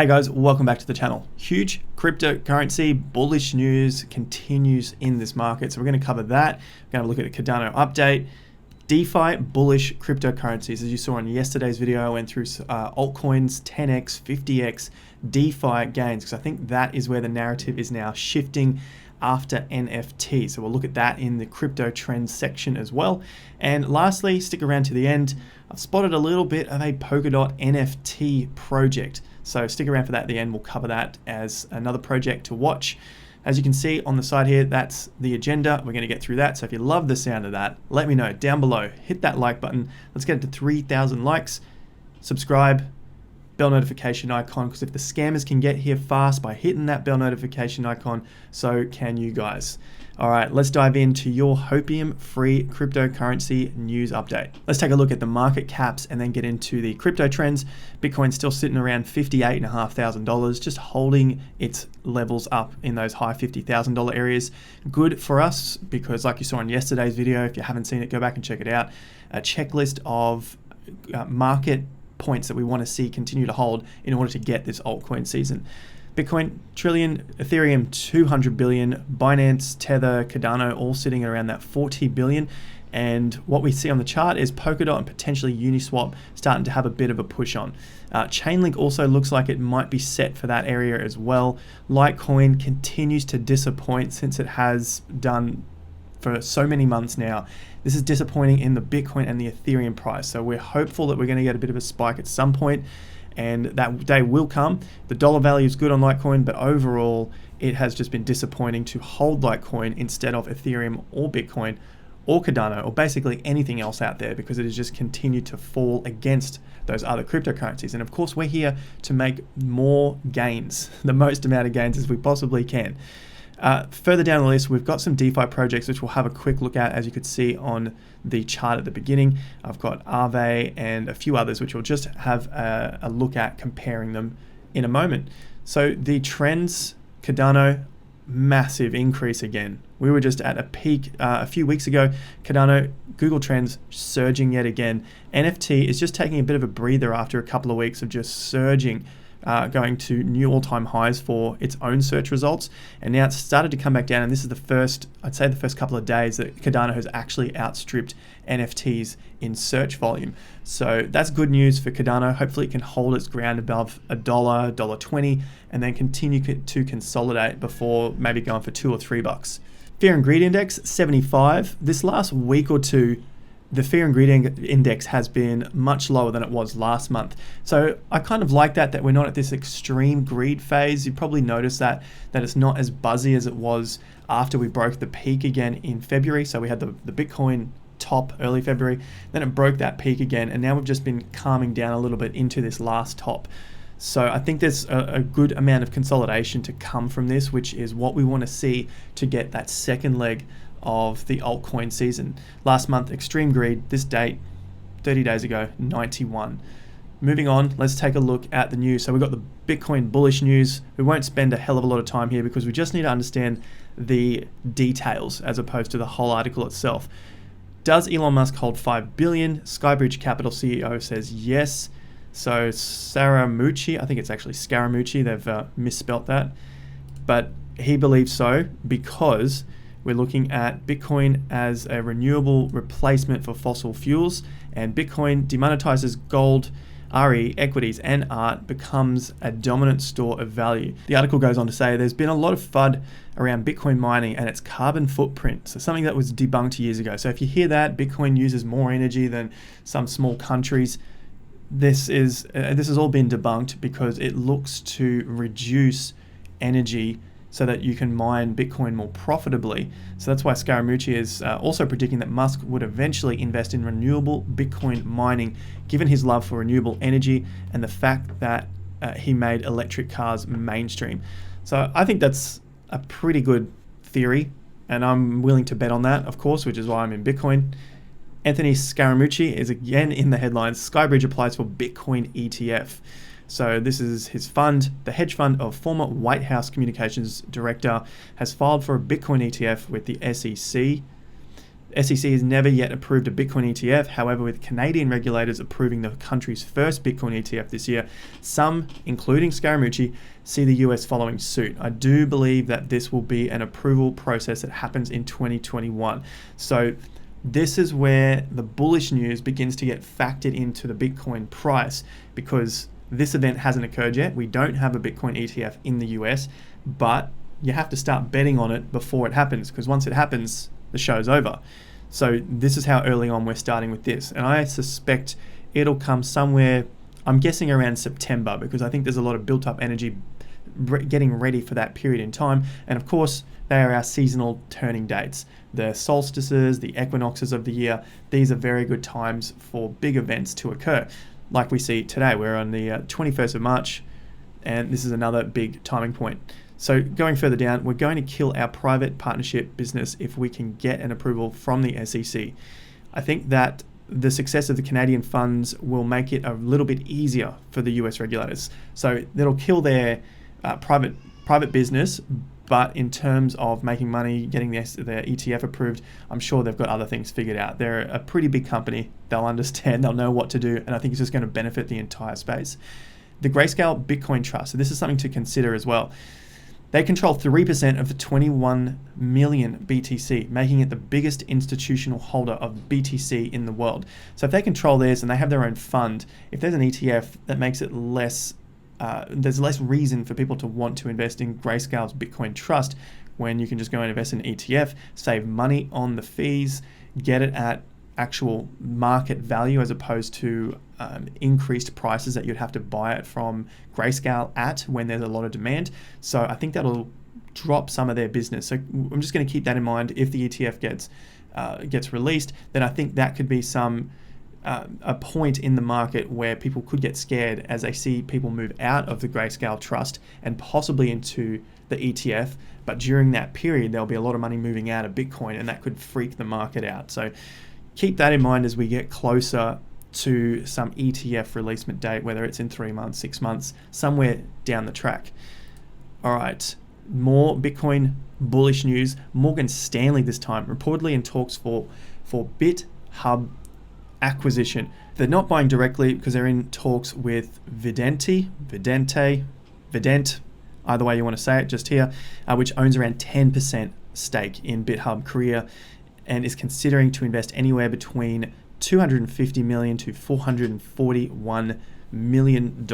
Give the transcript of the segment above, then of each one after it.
Hey guys, welcome back to the channel. Huge cryptocurrency bullish news continues in this market. So we're going to cover that. We're going to look at the Cardano update, DeFi bullish cryptocurrencies. As you saw in yesterday's video, I went through altcoins, 10x, 50x, DeFi gains, because I think that is where the narrative is now shifting after NFT. So we'll look at that in the crypto trends section as well. And lastly, stick around to the end. I've spotted a little bit of a Polkadot NFT project. So stick around for that at the end. We'll cover that as another project to watch. As you can see on the side here, that's the agenda. We're going to get through that. So if you love the sound of that, let me know down below. Hit that like button. Let's get it to 3,000 likes. Subscribe. Bell notification icon, because if the scammers can get here fast by hitting that bell notification icon, so can you guys. All right, let's dive into your Hopium-Free cryptocurrency news update. Let's take a look at the market caps and then get into the crypto trends. Bitcoin's still sitting around $58,500, just holding its levels up in those high $50,000 areas. Good for us because, like you saw in yesterday's video, if you haven't seen it, go back and check it out. A checklist of market points that we want to see continue to hold in order to get this altcoin season. Bitcoin, trillion, Ethereum, 200 billion, Binance, Tether, Cardano, all sitting around that 40 billion. And what we see on the chart is Polkadot and potentially Uniswap starting to have a bit of a push on. Chainlink also looks like it might be set for that area as well. Litecoin continues to disappoint since it has done for so many months now. This is disappointing in the Bitcoin and the Ethereum price. So we're hopeful that we're going to get a bit of a spike at some point, and that day will come. The dollar value is good on Litecoin, but overall it has just been disappointing to hold Litecoin instead of Ethereum or Bitcoin or Cardano or basically anything else out there, because it has just continued to fall against those other cryptocurrencies. And of course, we're here to make more gains, the most amount of gains as we possibly can. Further down the list, we've got some DeFi projects which we'll have a quick look at. As you could see on the chart at the beginning, I've got Aave and a few others which we'll just have a look at, comparing them in a moment. So the trends, Cardano, massive increase again. We were just at a peak a few weeks ago. Cardano, Google Trends surging yet again. NFT is just taking a bit of a breather after a couple of weeks of just surging, going to new all-time highs for its own search results, and now it's started to come back down, and this is the first, I'd say the first couple of days that Cardano has actually outstripped NFTs in search volume. So that's good news for Cardano. Hopefully it can hold its ground above $1, $1.20, and then continue to consolidate before maybe going for $2 or $3. Fear and Greed Index, 75. This last week or two, the Fear and Greed Index has been much lower than it was last month. So I kind of like that we're not at this extreme greed phase. You probably noticed that it's not as buzzy as it was after we broke the peak again in February. So we had the Bitcoin top early February, then it broke that peak again, and now we've just been calming down a little bit into this last top. So I think there's a good amount of consolidation to come from this, which is what we want to see to get that second leg of the altcoin season. Last month, extreme greed. This date, 30 days ago, 91. Moving on, let's take a look at the news. So we've got the Bitcoin bullish news. We won't spend a hell of a lot of time here because we just need to understand the details as opposed to the whole article itself. Does Elon Musk hold 5 billion? Skybridge Capital CEO says yes. So Scaramucci, I think it's actually Scaramucci, they've misspelt that, but he believes so because we're looking at Bitcoin as a renewable replacement for fossil fuels, and Bitcoin demonetizes gold, RE, equities, and art, becomes a dominant store of value. The article goes on to say there's been a lot of FUD around Bitcoin mining and its carbon footprint, so something that was debunked years ago. So if you hear that Bitcoin uses more energy than some small countries, this has all been debunked because it looks to reduce energy so that you can mine Bitcoin more profitably. So that's why Scaramucci is also predicting that Musk would eventually invest in renewable Bitcoin mining, given his love for renewable energy and the fact that he made electric cars mainstream. So I think that's a pretty good theory, and I'm willing to bet on that, of course, which is why I'm in Bitcoin. Anthony Scaramucci is again in the headlines. Skybridge applies for Bitcoin ETF. So this is his fund. The hedge fund of former White House communications director has filed for a Bitcoin ETF with the SEC. SEC has never yet approved a Bitcoin ETF. However, with Canadian regulators approving the country's first Bitcoin ETF this year, some, including Scaramucci, see the US following suit. I do believe that this will be an approval process that happens in 2021. So this is where the bullish news begins to get factored into the Bitcoin price, because this event hasn't occurred yet. We don't have a Bitcoin ETF in the US, but you have to start betting on it before it happens, because once it happens, the show's over. So this is how early on we're starting with this. And I suspect it'll come somewhere, I'm guessing around September, because I think there's a lot of built up energy getting ready for that period in time. And of course, they are our seasonal turning dates. The solstices, the equinoxes of the year, these are very good times for big events to occur. Like we see today, we're on the 21st of March, and this is another big timing point. So going further down, we're going to kill our private partnership business if we can get an approval from the SEC. I think that the success of the Canadian funds will make it a little bit easier for the US regulators. So that'll kill their private business, but in terms of making money, getting their ETF approved, I'm sure they've got other things figured out. They're a pretty big company. They'll understand, they'll know what to do, and I think it's just going to benefit the entire space. The Grayscale Bitcoin Trust, so this is something to consider as well. They control 3% of the 21 million BTC, making it the biggest institutional holder of BTC in the world. So if they control this and they have their own fund, if there's an ETF, that makes it less, there's less reason for people to want to invest in Grayscale's Bitcoin Trust, when you can just go and invest in an ETF, save money on the fees, get it at actual market value as opposed to increased prices that you'd have to buy it from Grayscale at when there's a lot of demand. So I think that'll drop some of their business. So I'm just going to keep that in mind. If the ETF gets released, then I think that could be a point in the market where people could get scared as they see people move out of the Grayscale Trust and possibly into the ETF. But during that period, there'll be a lot of money moving out of Bitcoin, and that could freak the market out. So keep that in mind as we get closer to some ETF releasement date, whether it's in 3 months, 6 months, somewhere down the track. All right, more Bitcoin bullish news. Morgan Stanley this time, reportedly in talks for BitHub acquisition. They're not buying directly because they're in talks with Vident, either way you want to say it, just here, which owns around 10% stake in BitHub Korea, and is considering to invest anywhere between $250 million to $441 million.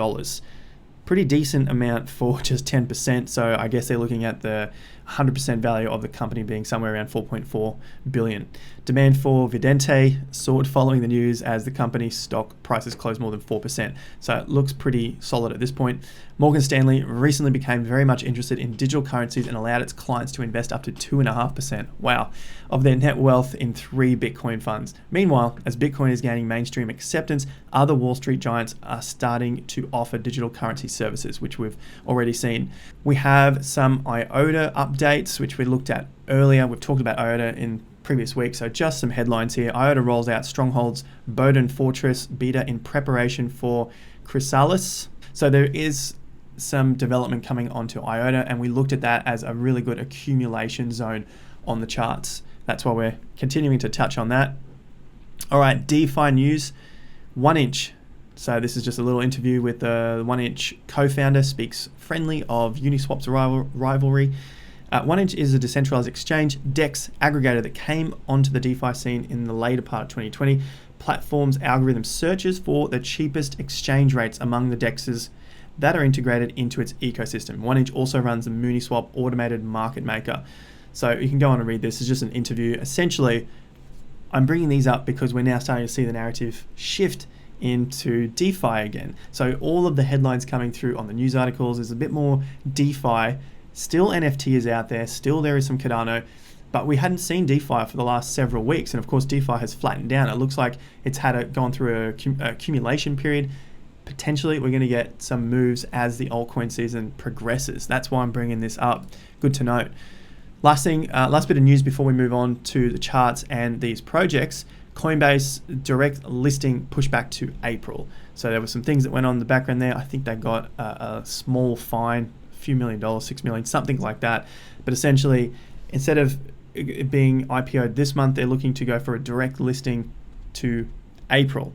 Pretty decent amount for just 10%. So I guess they're looking at the 100% value of the company being somewhere around 4.4 billion. Demand for Vidente soared following the news as the company's stock prices closed more than 4%. So it looks pretty solid at this point. Morgan Stanley recently became very much interested in digital currencies and allowed its clients to invest up to 2.5%, wow, of their net wealth in 3 Bitcoin funds. Meanwhile, as Bitcoin is gaining mainstream acceptance, other Wall Street giants are starting to offer digital currency services, which we've already seen. We have some IOTA updates, which we looked at earlier. We've talked about IOTA in previous week, so just some headlines here. IOTA rolls out Stronghold's Bowdoin Fortress beta in preparation for Chrysalis. So there is some development coming onto IOTA, and we looked at that as a really good accumulation zone on the charts. That's why we're continuing to touch on that. All right, DeFi news. 1inch. So this is just a little interview with the 1inch co-founder, speaks friendly of Uniswap's rivalry. 1inch is a decentralized exchange DEX aggregator that came onto the DeFi scene in the later part of 2020. Platform's algorithm searches for the cheapest exchange rates among the DEXs that are integrated into its ecosystem. 1inch also runs the Uniswap automated market maker. So you can go on and read this. It's just an interview. Essentially, I'm bringing these up because we're now starting to see the narrative shift into DeFi again. So all of the headlines coming through on the news articles is a bit more DeFi. Still NFT is out there, still there is some Cardano, but we hadn't seen DeFi for the last several weeks. And of course, DeFi has flattened down. It looks like it's gone through a accumulation period. Potentially, we're going to get some moves as the altcoin season progresses. That's why I'm bringing this up. Good to note. Last bit of news before we move on to the charts and these projects. Coinbase direct listing pushed back to April. So there were some things that went on in the background there. I think they got a small fine, a few $1 million, $6 million, something like that. But essentially, instead of it being IPO'd this month, they're looking to go for a direct listing to April.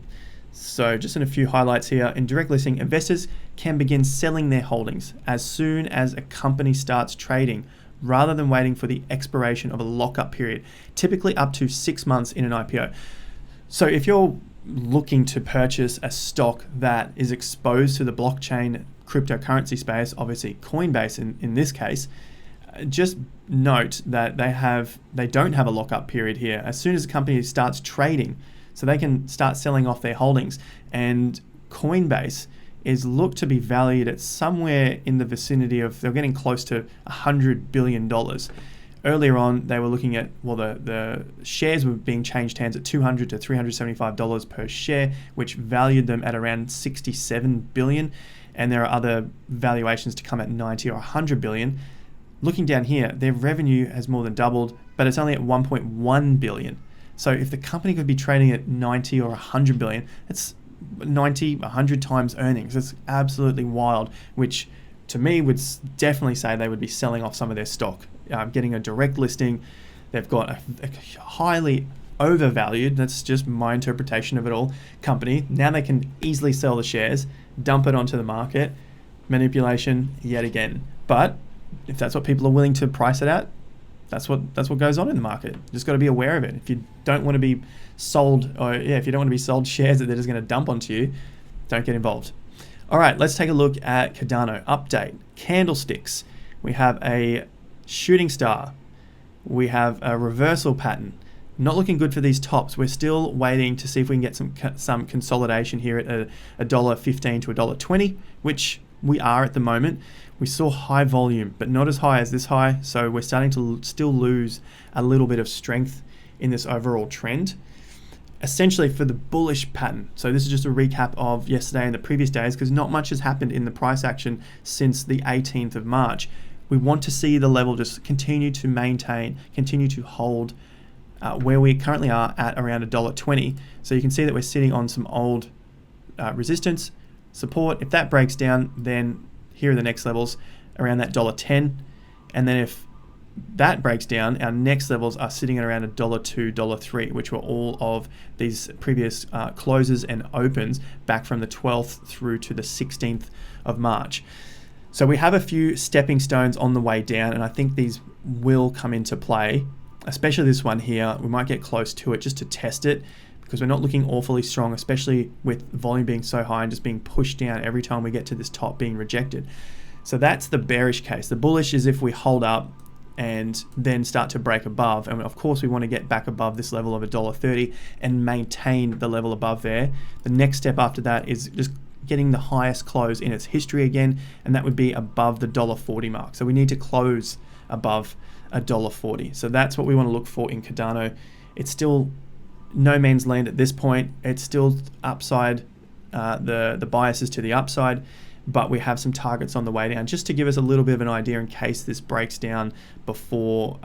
So just in a few highlights here, in direct listing, investors can begin selling their holdings as soon as a company starts trading, rather than waiting for the expiration of a lockup period, typically up to 6 months in an IPO. So if you're looking to purchase a stock that is exposed to the blockchain cryptocurrency space, obviously Coinbase in this case, just note that they don't have a lockup period here. As soon as a company starts trading, so they can start selling off their holdings. And Coinbase is looked to be valued at somewhere in the vicinity of, they're getting close to $100 billion. Earlier on, they were looking at, well, the shares were being changed hands at $200 to $375 per share, which valued them at around $67 billion. And there are other valuations to come at 90 or 100 billion. Looking down here, their revenue has more than doubled, but it's only at 1.1 billion. So if the company could be trading at 90 or 100 billion, it's 90, 100 times earnings. It's absolutely wild, which to me would definitely say they would be selling off some of their stock, getting a direct listing. They've got a highly overvalued, that's just my interpretation of it all, company. Now they can easily sell the shares, dump it onto the market, manipulation yet again. But if that's what people are willing to price it at, that's what goes on in the market. Just got to be aware of it. If you don't want to be sold, if you don't want to be sold shares that they're just going to dump onto you, don't get involved. All right, let's take a look at Cardano update. Candlesticks. We have a shooting star. We have a reversal pattern. Not looking good for these tops. We're still waiting to see if we can get some consolidation here at $1.15 to $1.20, which we are at the moment. We saw high volume, but not as high as this high. So we're starting to still lose a little bit of strength in this overall trend. Essentially for the bullish pattern. So this is just a recap of yesterday and the previous days, because not much has happened in the price action since the 18th of March. We want to see the level just continue to maintain, continue to hold where we currently are at around $1.20. So you can see that we're sitting on some old resistance, support. If that breaks down, then here are the next levels around that $1.10. And then if that breaks down, our next levels are sitting at around $1.02, $1.03, which were all of these previous closes and opens back from the 12th through to the 16th of March. So we have a few stepping stones on the way down, and I think these will come into play, especially this one here. We might get close to it just to test it, because we're not looking awfully strong, especially with volume being so high and just being pushed down every time we get to this top being rejected. So that's the bearish case. The bullish is if we hold up and then start to break above. And of course, we want to get back above this level of $1.30 and maintain the level above there. The next step after that is just getting the highest close in its history again, and that would be above the $1.40 mark. So we need to close above $1.40. So that's what we want to look for in Cardano. It's still no man's land at this point. It's still upside. The bias is to the upside, but we have some targets on the way down, just to give us a little bit of an idea in case this breaks down before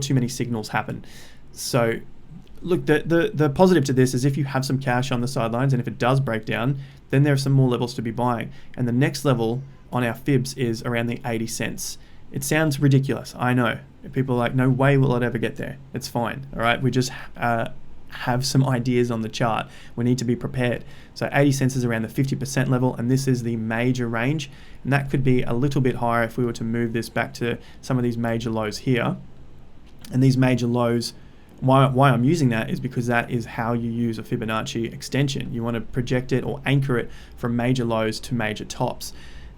too many signals happen. So look, the positive to this is if you have some cash on the sidelines, and if it does break down, then there are some more levels to be buying. And the next level on our fibs is around the 80 cents. It sounds ridiculous, I know. People are like, no way will it ever get there. It's fine, all right? We just have some ideas on the chart. We need to be prepared. So 80 cents is around the 50% level, and this is the major range. And that could be a little bit higher if we were to move this back to some of these major lows here. And these major lows, why I'm using that is because that is how you use a Fibonacci extension. You want to project it or anchor it from major lows to major tops.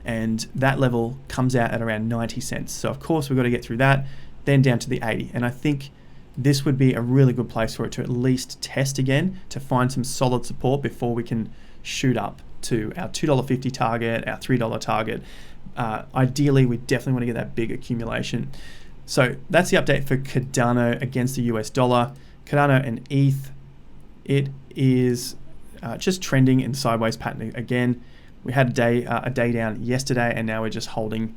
And that level comes out at around 90 cents. So of course we've got to get through that, then down to the 80. And I think this would be a really good place for it to at least test again, to find some solid support before we can shoot up to our $2.50 target, our $3 target. Ideally, we definitely want to get that big accumulation. So that's the update for Cardano against the US dollar. Cardano and ETH, it is just trending in sideways pattern again. We had a day down yesterday, and now we're just holding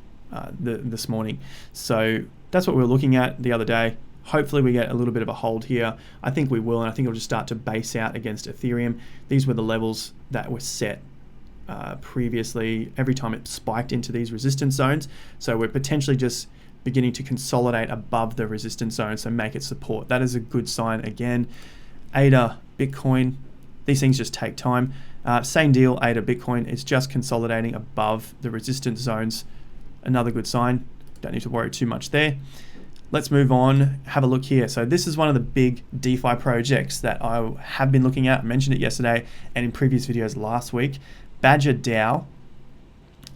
this morning. So that's what we were looking at the other day. Hopefully we get a little bit of a hold here. I think we will, and I think it'll just start to base out against Ethereum. These were the levels that were set previously every time it spiked into these resistance zones. So we're potentially just beginning to consolidate above the resistance zone, so make it support. That is a good sign again. ADA, Bitcoin, these things just take time. Same deal, ADA, Bitcoin, it's just consolidating above the resistance zones. Another good sign. Don't need to worry too much there. Let's move on, have a look here. So this is one of the big DeFi projects that I have been looking at. I mentioned it yesterday and in previous videos last week. Badger DAO.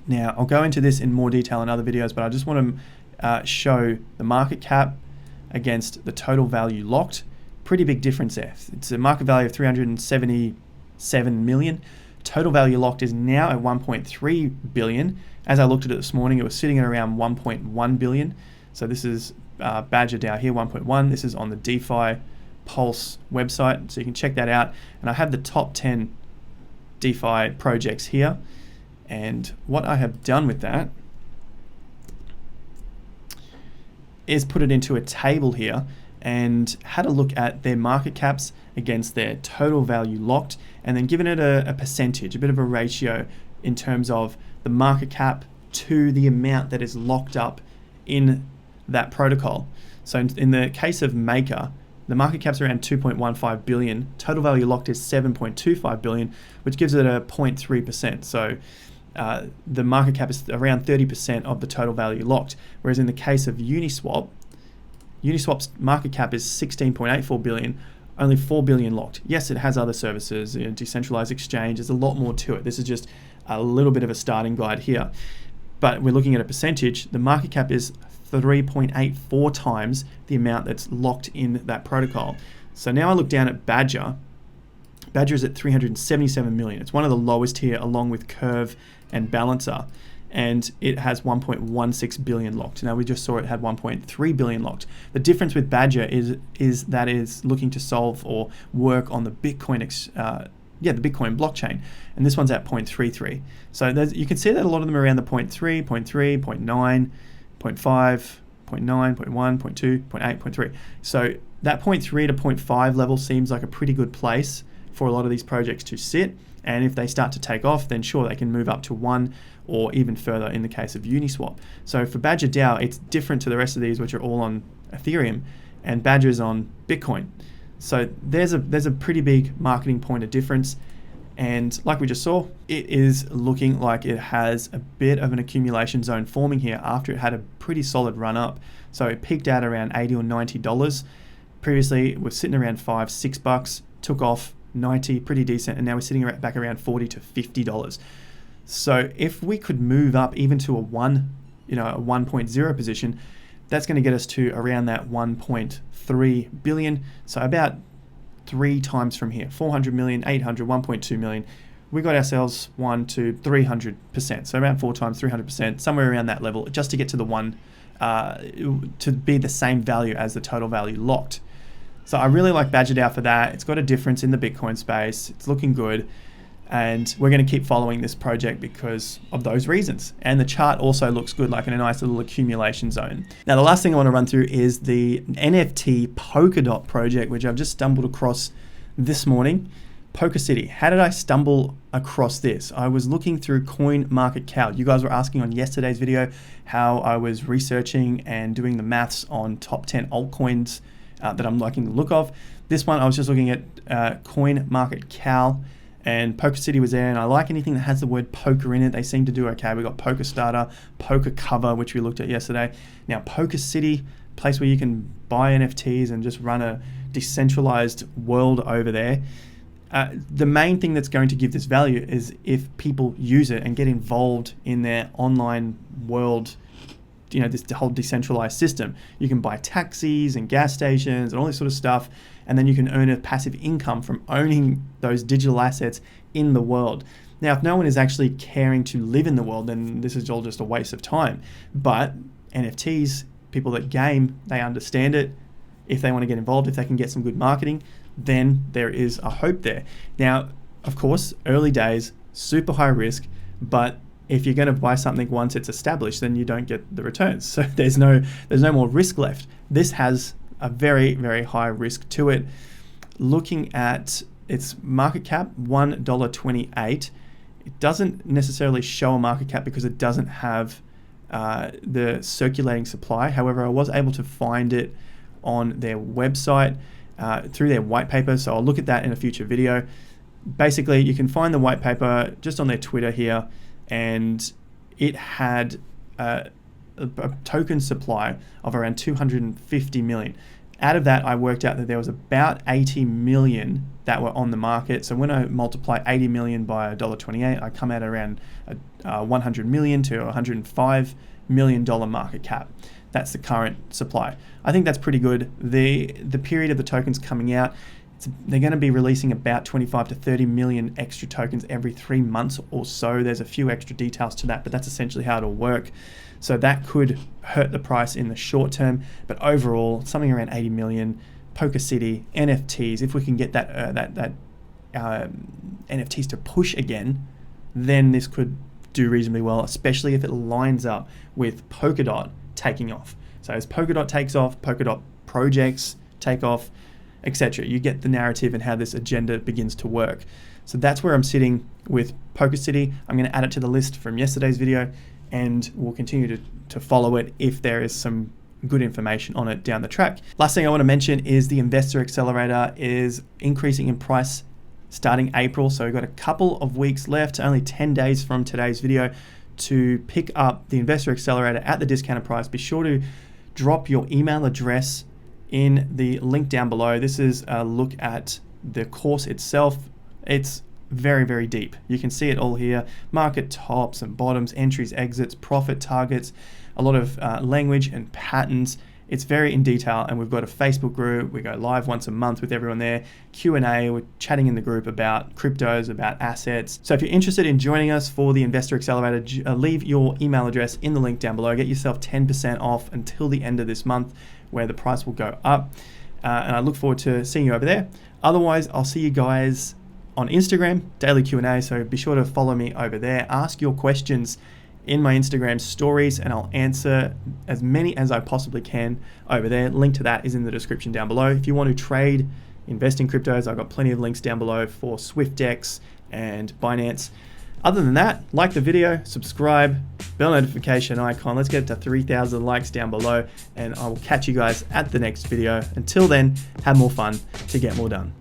Now, I'll go into this in more detail in other videos, but I just want to show the market cap against the total value locked. Pretty big difference there. It's a market value of 377 million. Total value locked is now at 1.3 billion. As I looked at it this morning, it was sitting at around 1.1 billion. So this is Badger DAO here, 1.1. This is on the DeFi Pulse website, so you can check that out. And I have the top 10 DeFi projects here. And what I have done with that is put it into a table here and had a look at their market caps against their total value locked, and then given it a percentage, a bit of a ratio in terms of the market cap to the amount that is locked up in that protocol. So in the case of Maker, the market cap's around 2.15 billion, total value locked is 7.25 billion, which gives it a 0.3%. So the market cap is around 30% of the total value locked. Whereas in the case of Uniswap's market cap is 16.84 billion, only 4 billion locked. Yes, it has other services, decentralized exchange, there's a lot more to it. This is just a little bit of a starting guide here. But we're looking at a percentage. The market cap is 3.84 times the amount that's locked in that protocol. So now I look down at Badger. Badger is at 377 million. It's one of the lowest here, along with Curve and Balancer, and it has 1.16 billion locked. Now we just saw it had 1.3 billion locked. The difference with Badger is that it's looking to solve or work on the Bitcoin the Bitcoin blockchain, and this one's at 0.33. So you can see that a lot of them are around the 0.3, 0.3, 0.9, 0.5, 0.9, 0.1, 0.2, 0.8, 0.3. So that 0.3 to 0.5 level seems like a pretty good place for a lot of these projects to sit, and if they start to take off, then sure, they can move up to 1 or even further in the case of Uniswap. So for Badger DAO, it's different to the rest of these, which are all on Ethereum, and Badger is on Bitcoin. So there's a pretty big marketing point of difference, and like we just saw, it is looking like it has a bit of an accumulation zone forming here after it had a pretty solid run up. So it peaked out around $80 or $90. Previously, it was sitting around $5-6, took off 90, pretty decent, and now we're sitting back around $40 to $50. So if we could move up even to a 1.0 position, that's going to get us to around that 1.3 billion. So about 3 times from here, 400 million, 800, 1.2 million. We got ourselves 1 to 300%. So around 4 times 300%, somewhere around that level, just to get to the one, to be the same value as the total value locked. So I really like Badger DAO for that. It's got a difference in the Bitcoin space. It's looking good. And we're going to keep following this project because of those reasons. And the chart also looks good, like in a nice little accumulation zone. Now, the last thing I want to run through is the NFT Polkadot project, which I've just stumbled across this morning. Poker City. How did I stumble across this? I was looking through CoinMarketCap. You guys were asking on yesterday's video how I was researching and doing the maths on top 10 altcoins that I'm liking the look of. This one, I was just looking at CoinMarketCap, and Poker City was there, and I like anything that has the word poker in it. They seem to do okay. We got Poker Starter, Poker Cover, which we looked at yesterday. Now, Poker City, place where you can buy NFTs and just run a decentralized world over there. The main thing that's going to give this value is if people use it and get involved in their online world, this whole decentralized system. You can buy taxis and gas stations and all this sort of stuff, and then you can earn a passive income from owning those digital assets in the world. Now, if no one is actually caring to live in the world, then this is all just a waste of time. But NFTs, people that game, they understand it. If they want to get involved, if they can get some good marketing, then there is a hope there. Now, of course, early days, super high risk, but if you're going to buy something once it's established, then you don't get the returns. So there's no more risk left. This has a very, very high risk to it. Looking at its market cap, $1.28. It doesn't necessarily show a market cap because it doesn't have the circulating supply. However, I was able to find it on their website through their white paper, so I'll look at that in a future video. Basically, you can find the white paper just on their Twitter here, and it had a token supply of around 250 million. Out of that, I worked out that there was about 80 million that were on the market. So when I multiply 80 million by $1.28, I come out around 100 million to $105 million market cap. That's the current supply. I think that's pretty good. The period of the tokens coming out, they're going to be releasing about 25 to 30 million extra tokens every 3 months or so. There's a few extra details to that, but that's essentially how it'll work. So that could hurt the price in the short term, but overall, something around 80 million. Poker City, NFTs, if we can get that NFTs to push again, then this could do reasonably well, especially if it lines up with Polkadot taking off. So as Polkadot takes off, Polkadot projects take off, etc. You get the narrative and how this agenda begins to work. So that's where I'm sitting with Poker City. I'm going to add it to the list from yesterday's video, and we'll continue to follow it if there is some good information on it down the track. Last thing I want to mention is the Investor Accelerator is increasing in price starting April. So we've got a couple of weeks left, only 10 days from today's video, to pick up the Investor Accelerator at the discounted price. Be sure to drop your email address in the link down below. This is a look at the course itself. It's very, very deep. You can see it all here. Market tops and bottoms, entries, exits, profit targets, a lot of language and patterns. It's very in detail, and we've got a Facebook group. We go live once a month with everyone there. Q&A, we're chatting in the group about cryptos, about assets. So if you're interested in joining us for the Investor Accelerator, leave your email address in the link down below. Get yourself 10% off until the end of this month, where the price will go up. And I look forward to seeing you over there. Otherwise, I'll see you guys on Instagram, daily Q&A, so be sure to follow me over there. Ask your questions in my Instagram stories, and I'll answer as many as I possibly can over there. Link to that is in the description down below. If you want to trade, invest in cryptos, I've got plenty of links down below for SwiftDex and Binance. Other than that, like the video, subscribe, bell notification icon. Let's get to 3,000 likes down below, and I will catch you guys at the next video. Until then, have more fun to get more done.